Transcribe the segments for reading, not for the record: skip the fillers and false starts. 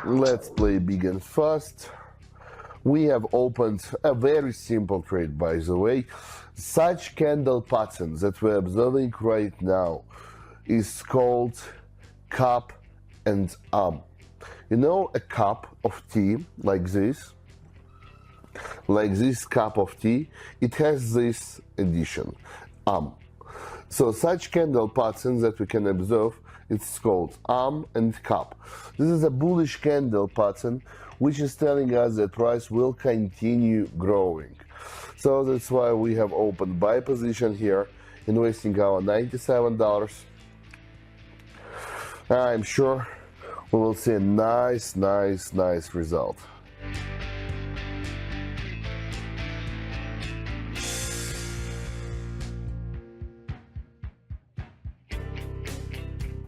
let's play big and fast. We have opened a very simple trade, by the way. Such candle patterns that we're observing right now is called cup and arm. You know, a cup of tea like this cup of tea, it has this addition, arm. So such candle patterns that we can observe, it's called arm and cup. This is a bullish candle pattern which is telling us that price will continue growing. So that's why we have opened buy position here, investing our $97. I'm sure we will see a nice result.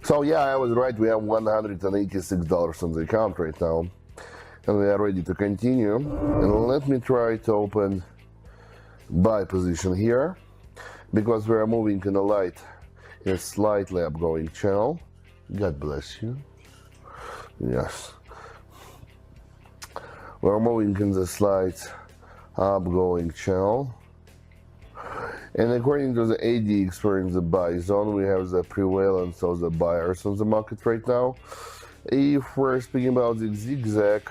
So yeah, I was right, we have $186 on the account right now, and we are ready to continue. And let me try to open buy position here, because we are moving in a slightly upgoing channel. God bless you. Yes. We're moving in the slight upgoing channel. And according to the ADX, we're in the buy zone. We have the prevalence of the buyers on the market right now. If we're speaking about the zigzag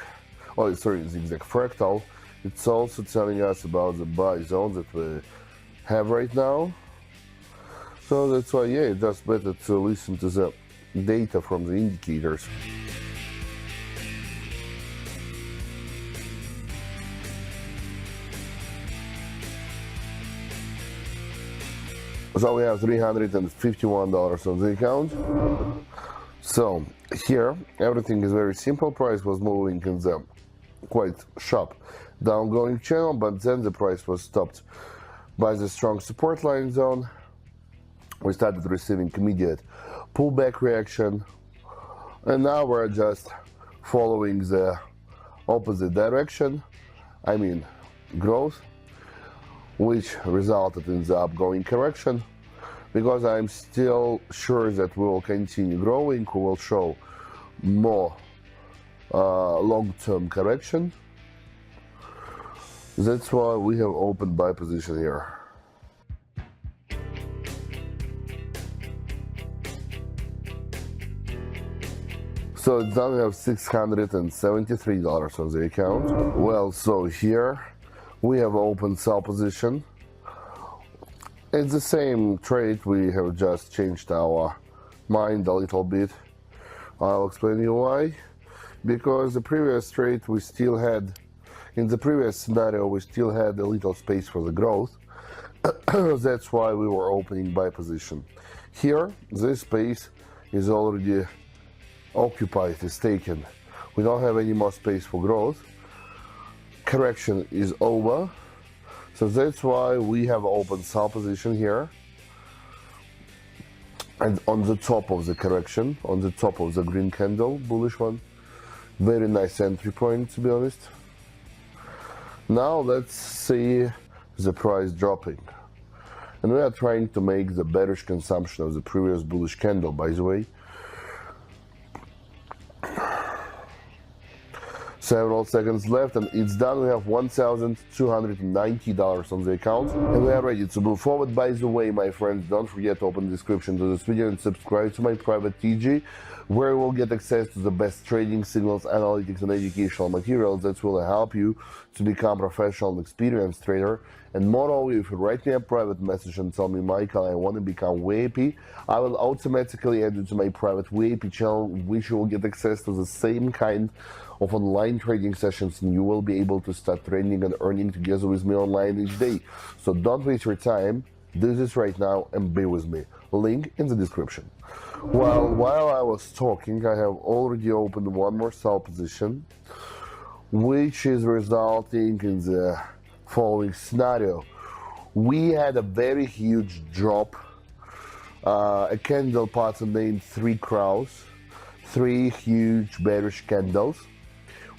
fractal, it's also telling us about the buy zone that we have right now. So that's why, yeah, it's just better to listen to the data from the indicators. So we have $351 on the account. So here everything is very simple. Price was moving in the quite sharp downgoing channel, but then the price was stopped by the strong support line zone. We started receiving immediate pullback reaction, and now we're just following the opposite direction, I mean growth, which resulted in the upgoing correction. Because I'm still sure that we will continue growing, we will show more long-term correction. That's why we have opened buy position here. So now we have $673 on the account. Well, so here we have opened sell position. It's the same trade, we have just changed our mind a little bit. I'll explain you why. Because the previous trade we still had, in the previous scenario we still had a little space for the growth. That's why we were opening buy position. Here, this space is already occupied, is taken. We don't have any more space for growth. Correction is over. So that's why we have opened sell position here, and on the top of the correction, on the top of the green candle, bullish one. Very nice entry point, to be honest. Now let's see the price dropping. And we are trying to make the bearish consumption of the previous bullish candle, by the way. Several seconds left and it's done. We have $1,290 on the account and we are ready to move forward. By the way, my friends, don't forget to open the description to this video and subscribe to my private TG, where you will get access to the best trading signals, analytics and educational materials that will help you to become a professional and experienced trader. And moreover, if you write me a private message and tell me, Michael, I want to become VIP, I will automatically add you to my private VIP channel, which you will get access to the same kind of online trading sessions, and you will be able to start trading and earning together with me online each day. So don't waste your time, do this right now and be with me. Link in the description. Well, while I was talking, I have already opened one more sell position, which is resulting in the following scenario. We had a very huge drop, a candle pattern named Three Crows, three huge bearish candles,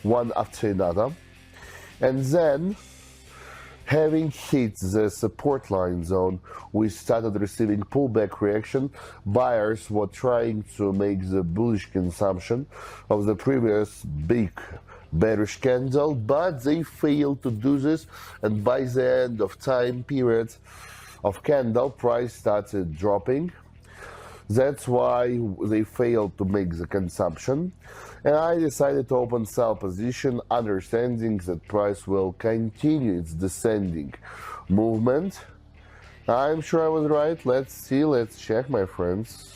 one after another, and then Having hit the support line zone, we started receiving pullback reaction. Buyers were trying to make the bullish consumption of the previous big bearish candle, but they failed to do this, and by the end of time period of candle, price started dropping. That's why they failed to make the consumption, and I decided to open sell position, understanding that price will continue its descending movement. I'm sure I was right. Let's see, let's check, my friends.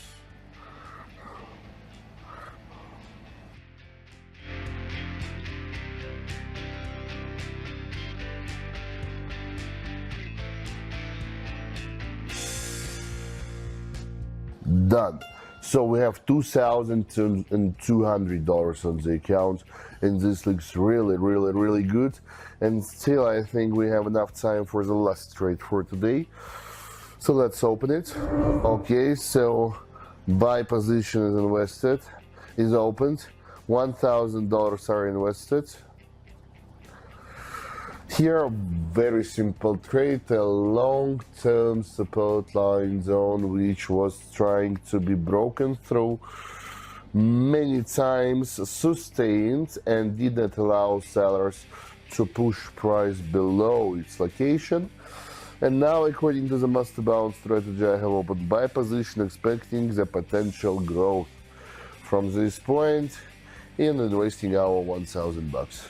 Done. So we have $2,200 on the account, and this looks really good. And still, I think we have enough time for the last trade for today. So let's open it. Okay, so buy position is invested, is opened. $1,000 are invested. Here, very simple trade, a long-term support line zone which was trying to be broken through many times, sustained, and did not allow sellers to push price below its location. And now, according to the must-bound strategy, I have opened buy position, expecting the potential growth from this point in investing our $1,000.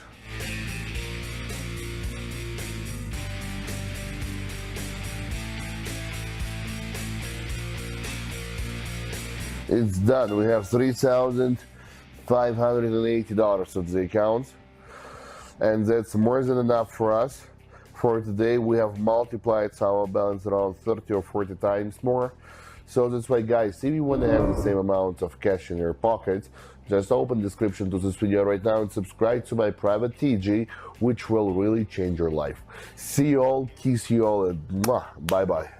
It's done. We have $3,580 on the account, and that's more than enough for us. For today, we have multiplied our balance around 30 or 40 times more. So that's why, guys, if you want to have the same amount of cash in your pocket, just open the description to this video right now and subscribe to my private TG, which will really change your life. See you all, kiss you all, and bye-bye.